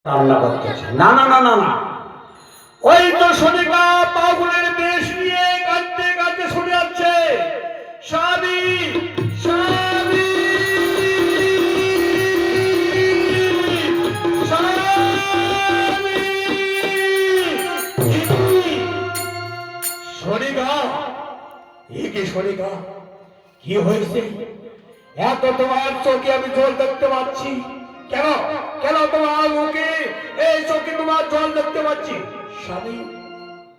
কান্না করতেছে। না না না না না, ওই তো সোনিকা পাগলের বেশ নিয়ে কাঁদতে কাঁদতে শুনে যাচ্ছে, স্বামী স্বামী স্বামী। সোনিকা, কি সোনিকা, কি হয়েছে? এত তোমার চোখে আমি জল দেখতে পাচ্ছি, কেন কেন তোমার মুখে এই চোখে তোমার জল দেখতে পাচ্ছি? স্বামী,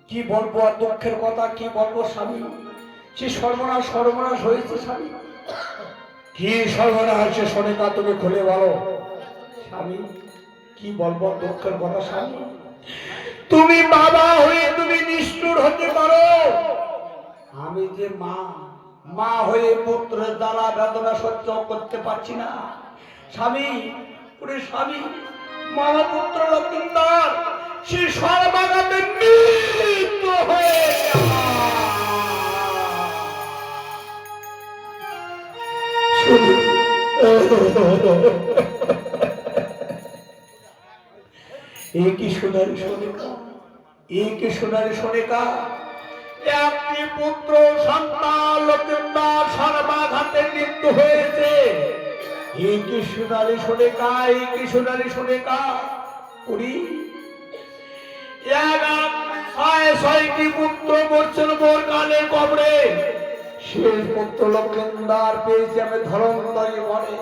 কি বলবো আর দুঃখের কথা কি বলবো স্বামী, সে সর্বনাশ সর্বনাশ হয়েছে স্বামী। কি সর্বনাশ হয়েছে সোনিকা, তুমি খুলে বলো স্বামী, কি বলবো দুঃখের কথা স্বামী। তুমি বাবা হয়ে তুমি নিষ্ঠুর হতে পারো, আমি যে মা, মা হয়ে পুত্রের জ্বালা বেদনা সহ্য করতে পারছি না স্বামী। ওরে স্বামী, মা পুত্র লক্ষ্মীন্দর সে সর্বাগাতে মৃত্যু হয়ে কি সোনারি সোনিকা, কি সোনারি সোনিকা, একটি পুত্র সন্তান লক্ষ্মীন্দর সর্বাঘাতে মৃত্যু হয়েছে। কি সোনালি সোনিকা, কি সোনালি সোনিকা। উনি ছয়টি পুত্র মরছেন মোর কালের কবরে, শেষ পুত্র লক্ষ্মীন্দর পেয়েছে আমি ধরন্তরী বনে।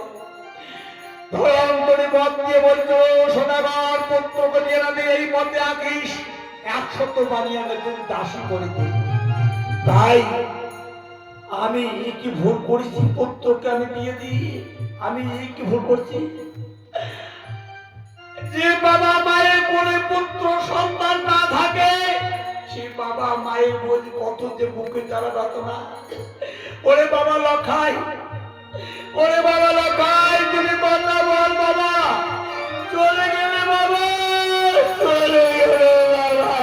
ধরন্তরী পথ দিয়ে বলছো সোনাগার পুত্রকে নিয়ে না এই পথে আঁকিস, 100 বানিয়ে আমি তুমি দাসী করে দিই। তাই আমি কি ভুল করেছি, পুত্রকে আমি বিয়ে দিই? আমি কি ভুল করছি? যে বাবা মায়ের কোলে পুত্র সন্তান না থাকে, সে বাবা মায়ের বোঝ কত যে বুকে জ্বালা যাতনা। ওরে বাবা লখাই, ওরে বাবা লখাই, তুমি কথা বল বাবা, চলে গেলে বাবা, চলে গেলে বাবা।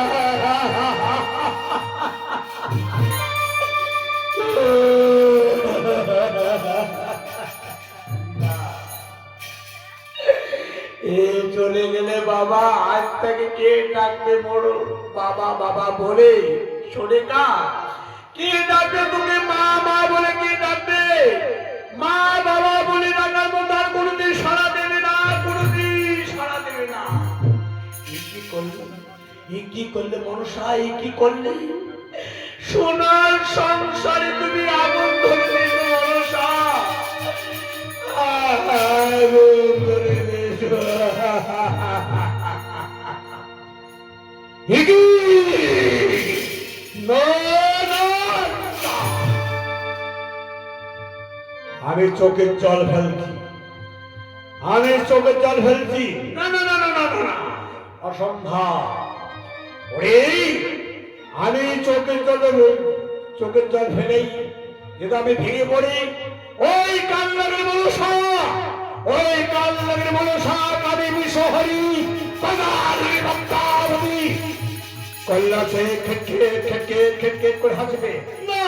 চলে গেলে বাবা, আজ থেকে কে ডাকবে মোর বাবা বাবা বলে? সোনিকা, কে ডাকবে তুমি মা মা বলে? কে ডাকবে? মা বাবা বলে ডাকার মতো আর কোনোদিন সাড়া দেবে না, কোনোদিন সাড়া দেবে না। কি করলে, কি করলে মনসা, কি করলে? সোনার সংসারে তুমি আগুন ধরে দিয়েছো মনসা, আগুন ধরে দিয়েছো। আমি চোখের জল ফেলছি, আমি চোখের জল ফেলছি। না না না না না না, অসম্ভব। ওরে আমি চোখের জল ফেলেই যদি আমি ভেঙে পড়ি, ওই কান্নারের মনসা, ওই কান্নারের মনসা কাবে বিশ্বহরি কল্লাসে খেটকে খেটকে খেটকে করে হাসবে। না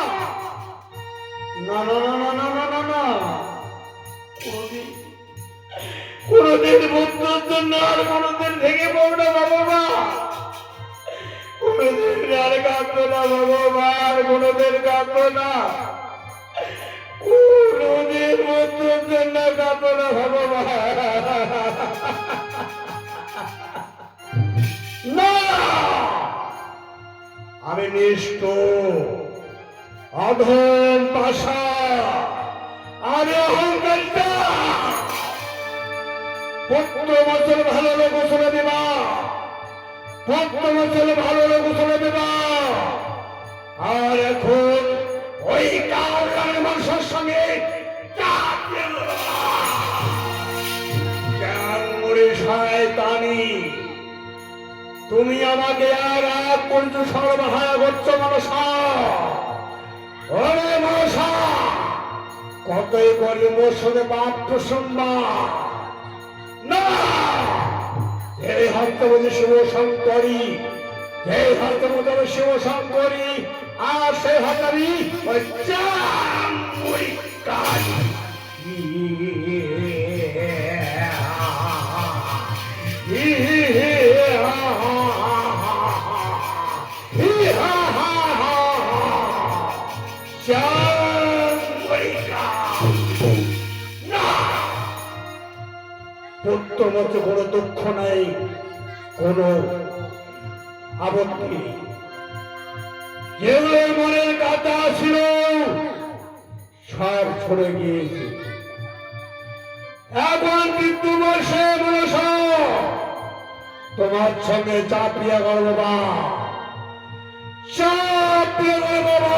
না না না না না না না, কোনদিন বন্ধুর জন্য আর কোনদিন ভেঙে পড়বে না বাবা, কোনদিন আর কাঁদতো না বাবা, আর কোনদিন কাঁদতো না, কোনদিন বন্ধুর জন্য কাঁদতো না বাবা। না, আমি নিষ্ঠুর, অধম পাশা, আমি অহংকারিতা। পুত্র বছর ভালো লোক গোসলে দেবা, পুত্র বছর ভালো লোক গোসলে দেবা, আর এখন ওই কালের মানুষের সঙ্গে শয়তানি। তুমি আমাকে আর এক পর্যন্ত সর্বহারা করছো মনসা। ওরে মনসা, কতই করলে মোর সঙ্গে বাপ প্রসম্বা না। এই হস্তবোধী শিব শঙ্করী, এই হস্তবোধী শিব শঙ্করী, আর সেই হতারি ওই চামুই কালী। মধ্যে কোনো দুঃখ নাই, কোনো আপত্তি নেই। যেগুলো মনের কাটা ছিল সব ছড়ে গিয়েছে। এখন মৃত্যু বসে মনসা তোমার সঙ্গে চাপিয়া গেল বাবা, চাপিয়া গেল বাবা।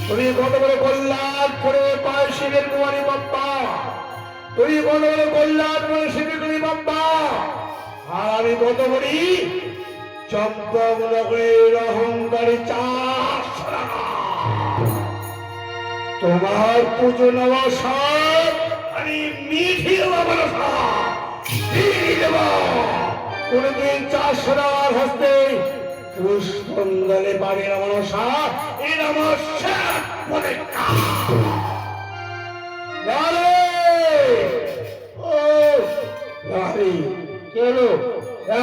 তুমি কত বড় কল্যাণ করে পায় শিবের কুমারী বাপ্পা, তুমি কত বড় কল্যাণ করে শিবের কুমারী বাপ্পা, আর আমি কত বড়ি চম্পকনগরের অহংকারী চাষ। তোমার পুজো নেওয়া সব আমি মিঠিয়ে কোনদিন 400 টাকার হস্তে পুষ্পঙ্গলে পারে না মনসা, এর আমার শেষ পরীক্ষা।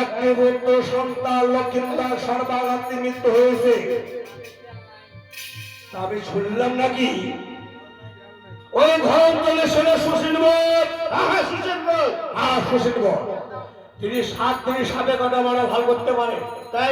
একটি পুত্র সন্তান লক্ষ্মীন্দর সর্বাঘাতে মৃত্যু হয়েছে, আমি শুনলাম নাকি ওই ঘর চলে শুনে সুশীল তিনি 7 দিন সাপে কাটা মারা ভাল করতে পারে, তাই